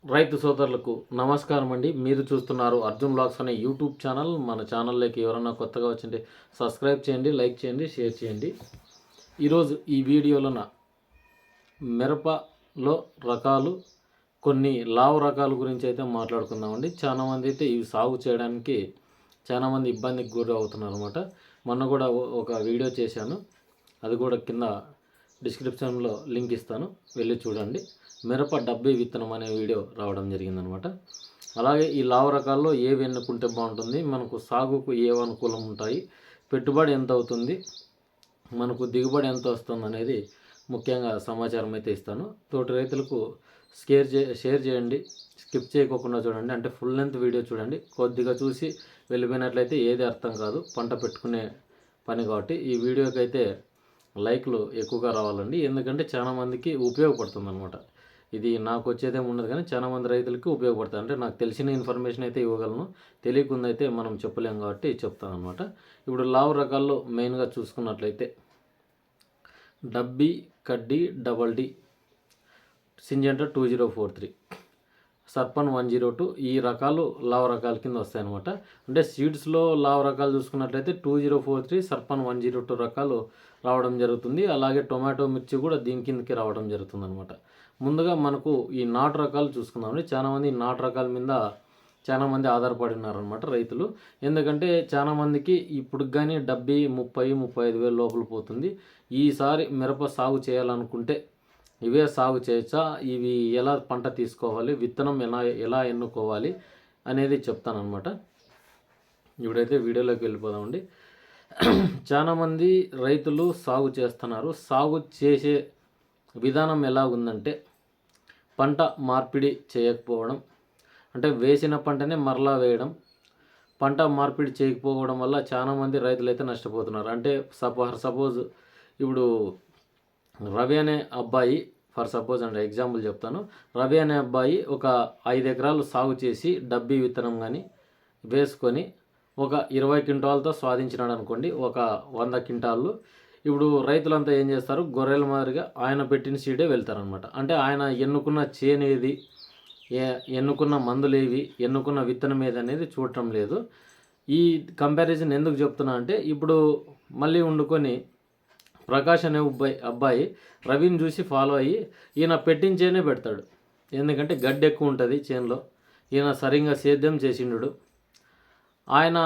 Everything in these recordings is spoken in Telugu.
రైతు సోదరులకు నమస్కారం అండి. మీరు చూస్తున్నారు అర్జున్ బ్లాగ్స్ అనే యూట్యూబ్ ఛానల్. మన ఛానల్లోకి ఎవరైనా కొత్తగా వచ్చింటే సబ్స్క్రైబ్ చేయండి, లైక్ చేయండి, షేర్ చేయండి. ఈరోజు ఈ వీడియోలో మిరపలో రకాలు, కొన్ని లావు రకాల గురించి అయితే మాట్లాడుకుందామండి. చాలామంది అయితే ఇవి సాగు చేయడానికి చాలామంది ఇబ్బందికి గురి అవుతున్నారు అనమాట. మొన్న కూడా ఒక వీడియో చేశాను, అది కూడా కింద డిస్క్రిప్షన్లో లింక్ ఇస్తాను, వెళ్ళి చూడండి. మిరప డబ్బీ విత్తనం అనే వీడియో రావడం జరిగిందనమాట. అలాగే ఈ లావు రకాల్లో ఏవి ఎన్నుకుంటే బాగుంటుంది, మనకు సాగుకు ఏవి అనుకూలం ఉంటాయి, పెట్టుబడి ఎంత అవుతుంది, మనకు దిగుబడి ఎంత వస్తుంది అనేది ముఖ్యంగా సమాచారం అయితే ఇస్తాను. తోటి రైతులకు షేర్ చేయండి, స్కిప్ చేయకోకుండా చూడండి. అంటే ఫుల్ లెంత్ వీడియో చూడండి. కొద్దిగా చూసి వెళ్ళిపోయినట్లయితే ఏది అర్థం కాదు, పంట పెట్టుకునే పని. కాబట్టి ఈ వీడియోకి అయితే లైక్లు ఎక్కువగా రావాలండి, ఎందుకంటే చాలామందికి ఉపయోగపడుతుంది అనమాట. ఇది నాకు వచ్చేదేమి ఉండదు, కానీ చాలామంది రైతులకి ఉపయోగపడుతుంది. అంటే నాకు తెలిసిన ఇన్ఫర్మేషన్ అయితే ఇవ్వగలను, తెలియకుండా అయితే మనం చెప్పలేము, కాబట్టి చెప్తాను అనమాట. ఇప్పుడు లావు రకాల్లో మెయిన్గా చూసుకున్నట్లయితే డబ్బీ, కడ్డీ, డబల్ డి, సింజెంటా 2043, సర్పన్ 102 ఈ రకాలు లావు రకాల కింద వస్తాయన్నమాట. అంటే సీడ్స్లో లావు రకాలు చూసుకున్నట్లయితే 2043, సర్పన్ 102 రకాలు రావడం జరుగుతుంది. అలాగే టొమాటో, మిర్చి కూడా దీని కిందకి రావడం జరుగుతుంది అనమాట. ముందుగా మనకు ఈ నాటు రకాలు చూసుకుందామండి. చాలామంది నాటు రకాల మీద చాలామంది ఆధారపడి ఉన్నారనమాట రైతులు. ఎందుకంటే చాలామందికి ఇప్పుడు కానీ 30-35 వేలు లోపల పోతుంది. ఈసారి మిరప సాగు చేయాలనుకుంటే ఇవే సాగు చేయొచ్చా, ఇవి ఎలా పంట తీసుకోవాలి, విత్తనం ఎలా ఎన్నుకోవాలి అనేది చెప్తానమాట. ఇప్పుడైతే వీడియోలోకి వెళ్ళిపోదామండి. చాలామంది రైతులు సాగు చేస్తున్నారు. సాగు చేసే విధానం ఎలా ఉందంటే, పంట మార్పిడి చేయకపోవడం, అంటే వేసిన పంటనే మరలా వేయడం. పంట మార్పిడి చేయకపోవడం వల్ల చాలామంది రైతులు అయితే నష్టపోతున్నారు. అంటే సపోజ్ ఇప్పుడు రవి అనే అబ్బాయి, ఫర్ సపోజ్ అంటే ఎగ్జాంపుల్ చెప్తాను, రవి అనే అబ్బాయి ఒక 5 ఎకరాలు సాగు చేసి డబ్బీ విత్తనం కానీ వేసుకొని ఒక 20 క్వింటాలతో స్వాధించినాడు అనుకోండి, ఒక 100 క్వింటాళ్ళు. ఇప్పుడు రైతులంతా ఏం చేస్తారు, గొర్రెల మాదిరిగా ఆయన పెట్టిన సీడే వెళ్తారనమాట. అంటే ఆయన ఎన్నుకున్న చేను ఏది, ఎన్నుకున్న మందులు ఏవి, ఎన్నుకున్న విత్తనం ఏది అనేది చూడటం లేదు. ఈ కంపారిజన్ ఎందుకు చెప్తున్నా అంటే, ఇప్పుడు మళ్ళీ వండుకొని ప్రకాష్ అనే అబ్బాయి రవిని చూసి ఫాలో అయ్యి ఈయన పెట్టించేనే పెడతాడు. ఎందుకంటే గడ్డి ఎక్కువ ఉంటుంది చేనులో, ఈయన సరిగ్గా సేద్యం చేసిండు. ఆయన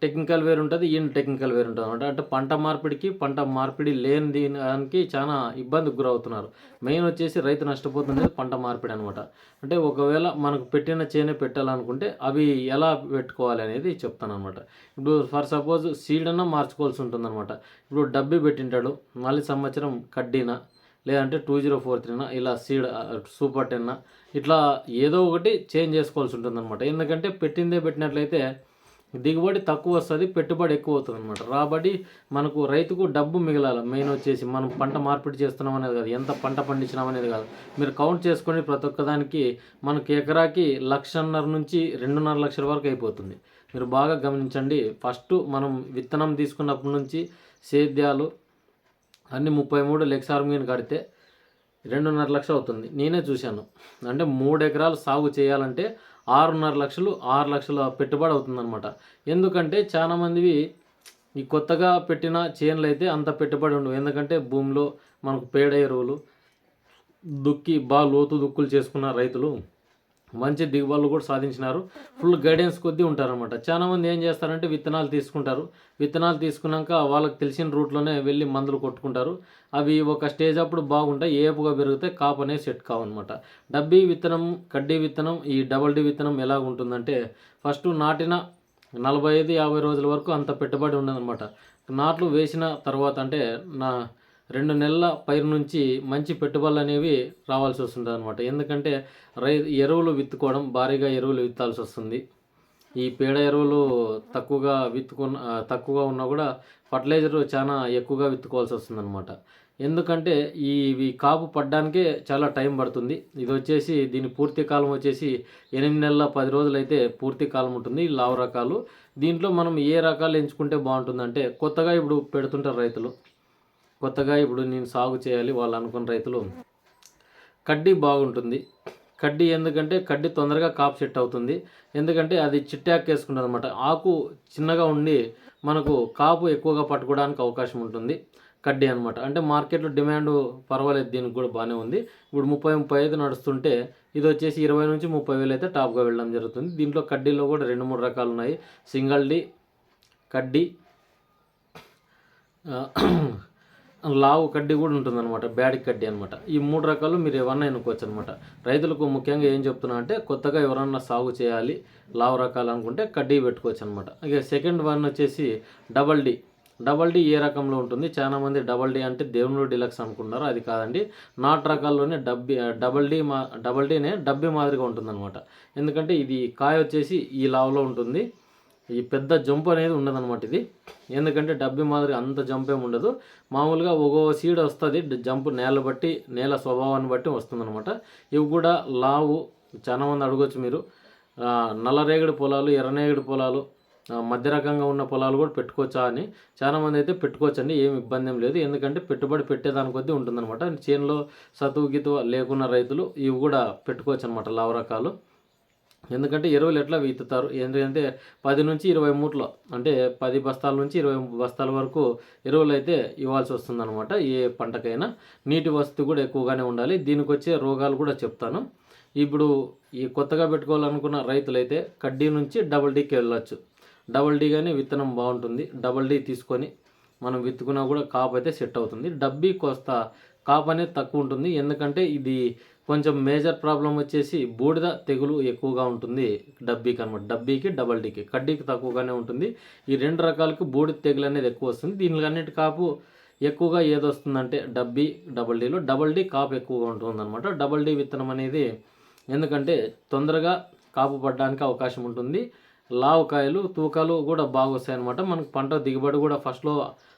టెక్నికల్ వేరు ఉంటుంది, ఈయన టెక్నికల్ వేరు ఉంటుంది అనమాట. అంటే పంట మార్పిడి లేని దానికి చాలా ఇబ్బందికి గురవుతున్నారు. మెయిన్ వచ్చేసి రైతు నష్టపోతున్నది పంట మార్పిడి అనమాట. అంటే ఒకవేళ మనకు పెట్టిన చేనే పెట్టాలనుకుంటే అవి ఎలా పెట్టుకోవాలి అనేది చెప్తాను అనమాట. ఇప్పుడు ఫర్ సపోజ్ సీడ్ అన్నా మార్చుకోవాల్సి ఉంటుంది అనమాట. ఇప్పుడు డబ్బీ పెట్టింటాడు, మళ్ళీ సంవత్సరం కడ్డీనా లేదంటే 2043 ఇలా సీడ్ సూపర్ 10 ఇట్లా ఏదో ఒకటి చేంజ్ చేసుకోవాల్సి ఉంటుంది అనమాట. ఎందుకంటే పెట్టిందే పెట్టినట్లయితే దిగుబడి తక్కువ వస్తుంది, పెట్టుబడి ఎక్కువ అవుతుంది అనమాట. రాబడి మనకు రైతుకు డబ్బు మిగలాలి. మెయిన్ వచ్చేసి మనం పంట మార్పిడి చేస్తున్నాం అనేది కాదు, ఎంత పంట పండించినాం అనేది కాదు. మీరు కౌంట్ చేసుకొని ప్రతి ఒక్కదానికి మనకి ఎకరాకి 1,50,000 నుంచి 2.5 లక్షల వరకు అయిపోతుంది. మీరు బాగా గమనించండి. ఫస్ట్ మనం విత్తనం తీసుకున్నప్పటి నుంచి సేద్యాలు అన్ని 33 లెక్సార్ మీన్ కడితే 2.5 లక్షలు అవుతుంది. నేనే చూశాను. అంటే 3 ఎకరాలు సాగు చేయాలంటే 6.5 లక్షలు, 6 లక్షల పెట్టుబడి అవుతుందన్నమాట. ఎందుకంటే చాలామందివి ఈ కొత్తగా పెట్టిన చేనులు అయితే అంత పెట్టుబడి ఉండవు. ఎందుకంటే భూమిలో మనకు పేడ ఎరువులు దుక్కి బాగా లోతు దుక్కులు చేసుకున్న రైతులు మంచి దిగుబడులు కూడా సాధించినారు. ఫుల్ గైడెన్స్ కొద్దీ ఉంటారనమాట. చాలామంది ఏం చేస్తారంటే విత్తనాలు తీసుకుంటారు. విత్తనాలు తీసుకున్నాక వాళ్ళకి తెలిసిన రూట్లోనే వెళ్ళి మందులు కొట్టుకుంటారు. అవి ఒక స్టేజ్ అప్పుడు బాగుంటాయి, ఏపుగా పెరుగుతాయి, కాపు అనేది సెట్ కావన్నమాట. డబ్బీ విత్తనం, కడ్డీ విత్తనం, ఈ డబల్ డి విత్తనం ఎలా ఉంటుందంటే, ఫస్ట్ నాటిన 45-50 రోజుల వరకు అంత పెట్టుబడి ఉండదన్నమాట. నాట్లు వేసిన తర్వాత అంటే 2 నెలల పైరు నుంచి మంచి పెట్టుబడులు అనేవి రావాల్సి వస్తుంది అనమాట. ఎందుకంటే ఎరువులు విత్తుకోవడం, భారీగా ఎరువులు విత్తాల్సి వస్తుంది. ఈ పేడ ఎరువులు తక్కువగా ఉన్నా కూడా ఫర్టిలైజర్ చాలా ఎక్కువగా విత్తుకోవాల్సి వస్తుంది అనమాట. ఎందుకంటే ఇవి కాపు పడ్డానికే చాలా టైం పడుతుంది. ఇది వచ్చేసి దీని పూర్తి కాలం వచ్చేసి 8 నెలల 10 రోజులు అయితే పూర్తి కాలం ఉంటుంది. లావు రకాలు దీంట్లో మనం ఏ రకాలు ఎంచుకుంటే బాగుంటుందంటే, కొత్తగా ఇప్పుడు పెడుతుంటారు రైతులు, కొత్తగా ఇప్పుడు నేను సాగు చేయాలి వాళ్ళు అనుకున్న రైతులు, కడ్డీ బాగుంటుంది. కడ్డీ ఎందుకంటే కడ్డీ తొందరగా కాపు సెట్ అవుతుంది. ఎందుకంటే అది చిట్టాకు వేసుకుంటుంది అనమాట. ఆకు చిన్నగా ఉండి మనకు కాపు ఎక్కువగా పట్టుకోవడానికి అవకాశం ఉంటుంది కడ్డీ అనమాట. అంటే మార్కెట్లో డిమాండ్ పర్వాలేదు, దీనికి కూడా బాగానే ఉంది. ఇప్పుడు 30, 35 నడుస్తుంటే ఇది వచ్చేసి 20,000-30,000 అయితే టాప్గా వెళ్ళడం జరుగుతుంది. దీంట్లో కడ్డీలో కూడా 2, 3 రకాలు ఉన్నాయి. సింగిల్ డీ కడ్డీ, లావు కడ్డీ కూడా ఉంటుందన్నమాట, బ్యాడ్ కడ్డీ అనమాట. ఈ 3 రకాలు మీరు ఎవరన్నా ఎన్నుకోవచ్చు అనమాట. రైతులకు ముఖ్యంగా ఏం చెప్తున్నా అంటే కొత్తగా ఎవరన్నా సాగు చేయాలి లావు రకాలు అనుకుంటే కడ్డీ పెట్టుకోవచ్చు అనమాట. ఇక సెకండ్ వన్ వచ్చేసి డబల్ డీ. డబల్ డీ ఏ రకంలో ఉంటుంది? చాలామంది డబల్ డీ అంటే దేవుడు డిలక్స్ అనుకున్నారు, అది కాదండి. నాటు రకాల్లోనే డబల్ డీనే డబ్బీ మాదిరిగా ఉంటుందన్నమాట. ఎందుకంటే ఇది కాయ వచ్చేసి ఈ లావులో ఉంటుంది, ఈ పెద్ద జంప్ అనేది ఉండదన్నమాట ఇది. ఎందుకంటే డబ్బీ మాదిరి అంత జంప్ ఏమి ఉండదు. మామూలుగా ఒక్కో సీడ్ వస్తుంది, జంప్ నేల స్వభావాన్ని బట్టి వస్తుందన్నమాట. ఇవి కూడా లావు. చాలామంది అడగవచ్చు మీరు, నల్లరేగడి పొలాలు, ఎర్రనేగడి పొలాలు, మధ్య రకంగా ఉన్న పొలాలు కూడా పెట్టుకోవచ్చా అని. చాలామంది అయితే పెట్టుకోవచ్చండి, ఏమి ఇబ్బంది ఏం లేదు. ఎందుకంటే పెట్టుబడి పెట్టేదాని కొద్దీ ఉంటుందన్నమాట. చేనులో సతువు గీతు లేకున్న రైతులు ఇవి కూడా పెట్టుకోవచ్చు అనమాట, లావు రకాలు. ఎందుకంటే ఎరువులు ఎట్లా విత్తుతారు, ఎందుకంటే 10 నుంచి 20 మూటలు, అంటే 10 బస్తాల నుంచి 20 బస్తాల వరకు ఎరువులు అయితే ఇవ్వాల్సి వస్తుందన్నమాట. ఏ పంటకైనా నీటి వసతి కూడా ఎక్కువగానే ఉండాలి. దీనికి వచ్చే రోగాలు కూడా చెప్తాను. ఇప్పుడు ఈ కొత్తగా పెట్టుకోవాలనుకున్న రైతులైతే కడ్డీ నుంచి డబల్ డీకి వెళ్ళొచ్చు. డబల్ డీ కానీ విత్తనం బాగుంటుంది. డబల్ డీ తీసుకొని మనం విత్తుకున్నా కూడా కాపు అయితే సెట్ అవుతుంది. డబ్బీ కోస్త కాపు అనేది తక్కువ ఉంటుంది. ఎందుకంటే ఇది కొంచెం మేజర్ ప్రాబ్లం వచ్చేసి బూడిద తెగులు ఎక్కువగా ఉంటుంది డబ్బీకి అనమాట. డబ్బీకి డబల్ డీకి, కడ్డీకి తక్కువగానే ఉంటుంది. ఈ 2 రకాలకి బూడిద తెగులు అనేది ఎక్కువ వస్తుంది. దీనికి అన్నిటి కాపు ఎక్కువగా ఏది వస్తుందంటే డబల్ డీలో డబల్ డీ కాపు ఎక్కువగా ఉంటుందన్నమాట. డబల్ డీ విత్తనం అనేది ఎందుకంటే తొందరగా కాపు పడడానికి అవకాశం ఉంటుంది. లావు కాయలు తూకాలు కూడా బాగా వస్తాయి అన్నమాట. మనకు పంట దిగుబడి కూడా ఫస్ట్లో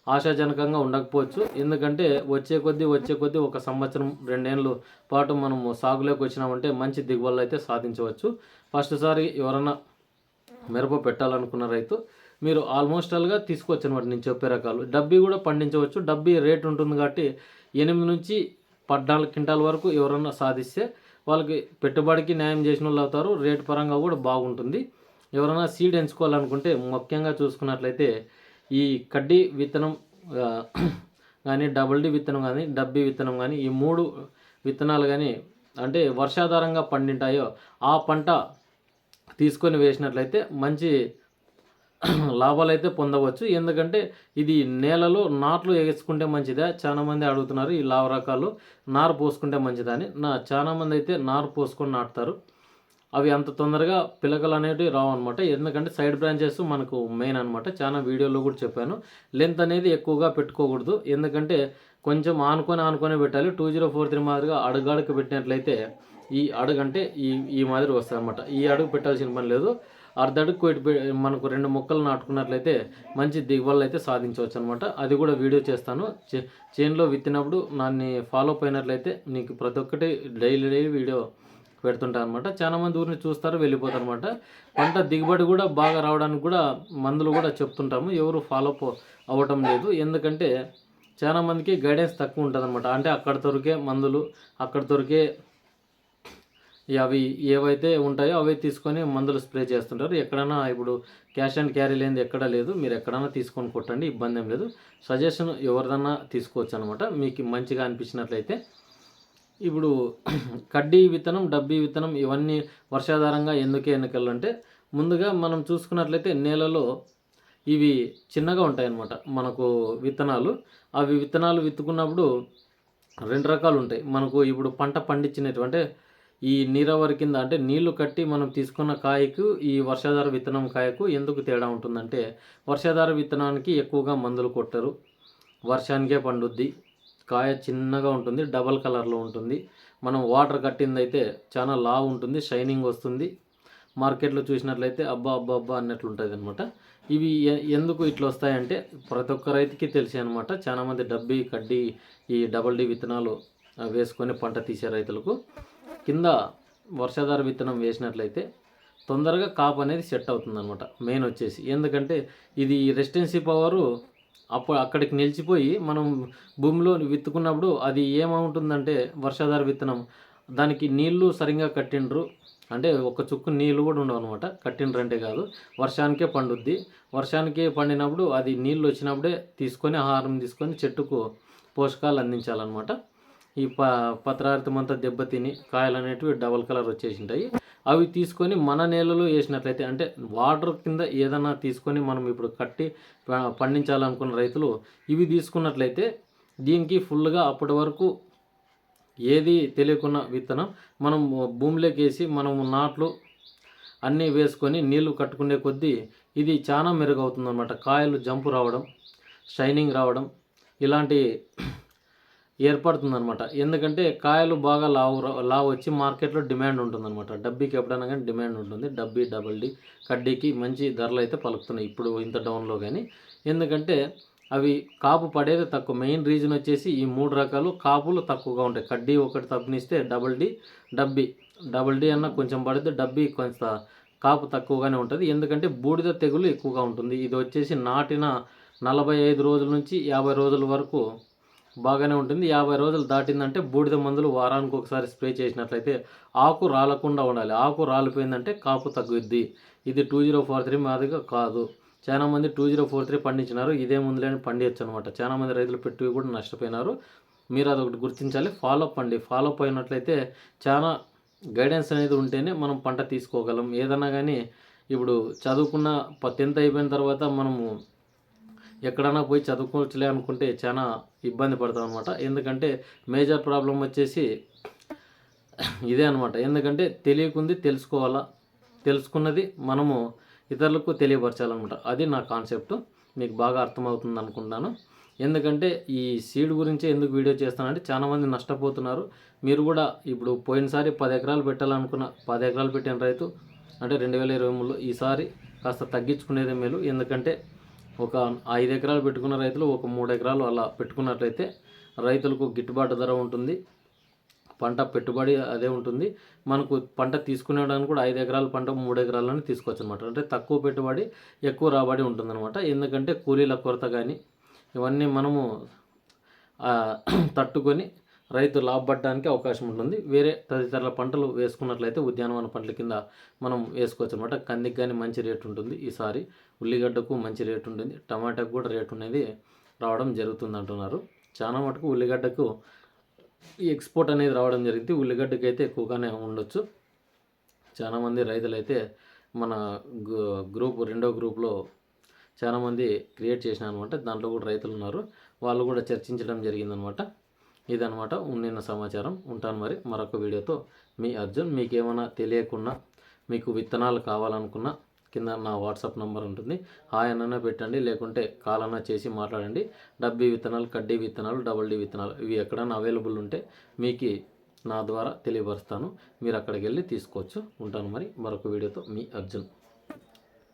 ఆశాజనకంగా ఉండకపోవచ్చు. ఎందుకంటే వచ్చే కొద్దీ 1 సంవత్సరం 2 ఏళ్ళు పాటు మనము సాగులోకి వచ్చినామంటే మంచి దిగుబడులు అయితే సాధించవచ్చు. ఫస్ట్ సారి ఎవరన్నా మిరప పెట్టాలనుకున్న రైతు మీరు ఆల్మోస్ట్ ఆల్గా తీసుకోవచ్చు అనమాట నేను చెప్పే రకాలు. డబ్బీ కూడా పండించవచ్చు. డబ్బీ రేట్ ఉంటుంది కాబట్టి 8 నుంచి 14 క్వింటాల వరకు ఎవరన్నా సాధిస్తే వాళ్ళకి పెట్టుబడికి న్యాయం చేసిన వాళ్ళు అవుతారు. రేటు పరంగా కూడా బాగుంటుంది. ఎవరైనా సీడ్ ఎంచుకోవాలనుకుంటే ముఖ్యంగా చూసుకున్నట్లయితే ఈ కడ్డీ విత్తనం కానీ, డబల్ డీ విత్తనం కానీ, డబ్బీ విత్తనం కానీ, ఈ 3 విత్తనాలు కానీ అంటే వర్షాధారంగా పండింటాయో ఆ పంట తీసుకొని వేసినట్లయితే మంచి లాభాలు అయితే పొందవచ్చు. ఎందుకంటే ఇది నేలలో నాట్లు వేసుకుంటే మంచిదా, చాలామంది అడుగుతున్నారు. ఈ లావు రకాలు నారు పోసుకుంటే మంచిదని. చాలామంది అయితే నారు పోసుకొని నాటుతారు. అవి అంత తొందరగా పిలకలు అనేవి రావు అనమాట. ఎందుకంటే సైడ్ బ్రాంచెస్ మనకు మెయిన్ అనమాట. చాలా వీడియోలో కూడా చెప్పాను. లెంత్ అనేది ఎక్కువగా పెట్టుకోకూడదు. ఎందుకంటే కొంచెం ఆనుకొని పెట్టాలి. 2043 మాదిరిగా అడుగు పెట్టినట్లయితే ఈ అడుగు అంటే ఈ మాదిరి వస్తుంది అనమాట. ఈ అడుగు పెట్టాల్సిన పని లేదు. అర్ధడుగు మనకు 2 మొక్కలు నాటుకున్నట్లయితే మంచి దిగుబడులు అయితే సాధించవచ్చు అనమాట. అది కూడా వీడియో చేస్తాను. చేనులో విత్తినప్పుడు నన్ను ఫాలో అయినట్లయితే నీకు ప్రతి ఒక్కటి డైలీ వీడియో పెడుతుంటాను అనమాట. చాలామంది ఊరిని చూస్తారు, వెళ్ళిపోతారు అనమాట. పంట దిగుబడి కూడా బాగా రావడానికి కూడా మందులు కూడా చెప్తుంటాము. ఎవరు ఫాలో అవ్వటం లేదు. ఎందుకంటే చాలామందికి గైడెన్స్ తక్కువ ఉంటుంది అనమాట. అంటే అక్కడ దొరికే మందులు, అక్కడ దొరికే అవి ఏవైతే ఉంటాయో అవే తీసుకొని మందులు స్ప్రే చేస్తుంటారు. ఎక్కడైనా ఇప్పుడు క్యాష్ అండ్ క్యారీ లేనిది ఎక్కడా లేదు. మీరు ఎక్కడైనా తీసుకొని కొట్టండి, ఇబ్బంది ఏం లేదు. సజెషన్ ఎవరిదన్నా తీసుకోవచ్చు అనమాట మీకు మంచిగా అనిపించినట్లయితే. ఇప్పుడు కడ్డీ విత్తనం, డబ్బీ విత్తనం ఇవన్నీ వర్షాధారంగా ఎందుకు ఎన్నికలంటే ముందుగా మనం చూసుకున్నట్లయితే నేలలో ఇవి చిన్నగా ఉంటాయన్నమాట మనకు విత్తనాలు. అవి విత్తనాలు విత్తుకున్నప్పుడు 2 రకాలు ఉంటాయి మనకు. ఇప్పుడు పంట పండించినటువంటి ఈ నీరావరి కింద అంటే నీళ్లు కట్టి మనం తీసుకున్న కాయకు ఈ వర్షాధార విత్తనం కాయకు ఎందుకు తేడా ఉంటుందంటే వర్షాధార విత్తనానికి ఎక్కువగా మందులు కొట్టరు, వర్షానికే పండుద్ది, కాయ చిన్నగా ఉంటుంది, డబల్ కలర్లో ఉంటుంది. మనం వాటర్ కట్టిందైతే చాలా లావు ఉంటుంది, షైనింగ్ వస్తుంది. మార్కెట్లో చూసినట్లయితే అబ్బా అబ్బా అబ్బా అన్నట్లు ఉంటుంది అనమాట. ఇవి ఎందుకు ఇట్లా వస్తాయంటే ప్రతి ఒక్క రైతుకి తెలిసి అనమాట. చాలామంది డబ్బీ కడ్డీ ఈ డబల్ డీ విత్తనాలు వేసుకొని పంట తీసే రైతులకు కింద వర్షాధార విత్తనం వేసినట్లయితే తొందరగా కాపు అనేది సెట్ అవుతుంది అనమాట. మెయిన్ వచ్చేసి ఎందుకంటే ఇది రెసిస్టెన్సీ పవరు అక్కడికి నిలిచిపోయి మనం భూమిలో విత్తుకున్నప్పుడు అది ఏమవుతుందంటే వర్షాధార విత్తనం దానికి నీళ్లు సరిగ్గా కట్టిండ్రు అంటే ఒక చుక్కు నీళ్ళు కూడా ఉండవు అనమాట. కట్టిండ్రంటే కాదు, వర్షానికే పండుద్ది. వర్షానికి పండినప్పుడు అది నీళ్ళు వచ్చినప్పుడే తీసుకొని ఆహారం తీసుకొని చెట్టుకు పోషకాలు అందించాలన్నమాట. ఈ పత్రహారితమంతా దెబ్బతిని కాయలు అనేటివి డబల్ కలర్ వచ్చేసింటాయి. అవి తీసుకొని మన నేలలో వేసినట్లయితే అంటే వాటర్ కింద ఏదైనా తీసుకొని మనం ఇప్పుడు కట్టి పండించాలనుకున్న రైతులు ఇవి తీసుకున్నట్లయితే దీనికి ఫుల్గా అప్పటి వరకు ఏది తెలియకున్న విత్తనం మనం భూమిలోకి వేసి మనము నాట్లు అన్నీ వేసుకొని నీళ్లు కట్టుకునే కొద్దీ ఇది చాలా మెరుగవుతుంది అన్నమాట. కాయలు జంపు రావడం, షైనింగ్ రావడం ఇలాంటి ఏర్పడుతుందన్నమాట. ఎందుకంటే కాయలు బాగా లావు వచ్చి మార్కెట్లో డిమాండ్ ఉంటుందన్నమాట. డబ్బీకి ఎప్పుడైనా కానీ డిమాండ్ ఉంటుంది. డబ్బీ, డబల్ డి, కడ్డీకి మంచి ధరలు అయితే పలుకుతున్నాయి ఇప్పుడు ఇంత డౌన్లో. కానీ ఎందుకంటే అవి కాపు పడేది తక్కువ. మెయిన్ రీజన్ వచ్చేసి ఈ 3 రకాలు కాపులు తక్కువగా ఉంటాయి. కడ్డీ ఒకటి తప్పనిస్తే డబల్ డి, డబ్బీ. డబల్ డి అన్న కొంచెం పడితే డబ్బీ కొంత కాపు తక్కువగానే ఉంటుంది. ఎందుకంటే బూడిద తెగులు ఎక్కువగా ఉంటుంది. ఇది వచ్చేసి నాటిన 45 రోజుల నుంచి 50 రోజుల వరకు బాగానే ఉంటుంది. 50 రోజులు దాటిందంటే బూడిద మందులు వారానికి ఒకసారి స్ప్రే చేసినట్లయితే ఆకు రాలకుండా ఉండాలి. ఆకు రాలిపోయిందంటే కాపు తగ్గుద్ది. ఇది 2043 మాదిరిగా కాదు. చాలామంది 2043 పండించినారు, ఇదే ముందులేని పండించచ్చు అనమాట. చాలామంది రైతులు పెట్టి కూడా నష్టపోయినారు. మీరు అదొకటి గుర్తించాలి. ఫాలోఅప్ అండి. ఫాలోఅప్ అయినట్లయితే చాలా గైడెన్స్ అనేది ఉంటేనే మనం పంట తీసుకోగలం. ఏదన్నా కానీ ఇప్పుడు చదువుకున్న 10th అయిపోయిన తర్వాత మనము ఎక్కడైనా పోయి చదువుకోవచ్చులే అనుకుంటే చాలా ఇబ్బంది పడతాం అనమాట. ఎందుకంటే మేజర్ ప్రాబ్లం వచ్చేసి ఇదే అనమాట. ఎందుకంటే తెలియకుంది తెలుసుకోవాలా, తెలుసుకున్నది మనము ఇతరులకు తెలియపరచాలన్నమాట. అది నా కాన్సెప్ట్. మీకు బాగా అర్థమవుతుంది అనుకుంటాను. ఎందుకంటే ఈ సీడ్ గురించి ఎందుకు వీడియో చేస్తానంటే చాలామంది నష్టపోతున్నారు. మీరు కూడా ఇప్పుడు పోయినసారి 10 ఎకరాలు పెట్టాలనుకున్న 10 ఎకరాలు పెట్టిన రైతు అంటే 2023లో ఈసారి కాస్త తగ్గించుకునేదే మేలు. ఎందుకంటే ఒక 5 ఎకరాలు పెట్టుకున్న రైతులు ఒక 3 ఎకరాలు అలా పెట్టుకున్నట్లయితే రైతులకు గిట్టుబాటు ధర ఉంటుంది. పంట పెట్టుబడి అదే ఉంటుంది. మనకు పంట తీసుకునేడానికి కూడా 5 ఎకరాల పంట 3 ఎకరాలని తీసుకోవచ్చు అనమాట. అంటే తక్కువ పెట్టుబడి ఎక్కువ రాబడి ఉంటుందన్నమాట. ఎందుకంటే కూలీల కొరత కానీ ఇవన్నీ మనము తట్టుకొని రైతు లాభపడడానికి అవకాశం ఉంటుంది. వేరే తదితర పంటలు వేసుకున్నట్లయితే ఉద్యానవన పంటల కింద మనం వేసుకోవచ్చు అనమాట. కందికి కానీ మంచి రేటు ఉంటుంది. ఈసారి ఉల్లిగడ్డకు మంచి రేటు ఉంటుంది. టమాటాకు కూడా రేటు అనేది రావడం జరుగుతుంది అంటున్నారు. చాలా మటుకు ఉల్లిగడ్డకు ఎక్స్పోర్ట్ అనేది రావడం జరిగింది. ఉల్లిగడ్డకి అయితే ఎక్కువగానే ఉండొచ్చు. చాలామంది రైతులు అయితే మన రెండో గ్రూప్లో చాలామంది క్రియేట్ చేసిన అనమాట. దాంట్లో కూడా రైతులు ఉన్నారు. వాళ్ళు కూడా చర్చించడం జరిగిందనమాట. ఇదనమాట నిన్న సమాచారం. ఉంటాను మరి మరొక వీడియోతో. మీ అర్జున్. మీకు ఏమైనా తెలియకున్నా మీకు విత్తనాలు కావాలనుకున్నా కింద నా వాట్సాప్ నెంబర్ ఉంటుంది. హాయ్ అన్న పెట్టండి, లేకుంటే కాల్ అన్నా చేసి మాట్లాడండి. డబ్బీ విత్తనాలు, కడ్డీ విత్తనాలు, డబల్ డి విత్తనాలు ఇవి ఎక్కడైనా అవైలబుల్ ఉంటే మీకు నా ద్వారా తెలియపరుస్తాను. మీరు అక్కడికి వెళ్ళి తీసుకోవచ్చు. ఉంటాను మరి మరొక వీడియోతో. మీ అర్జున్.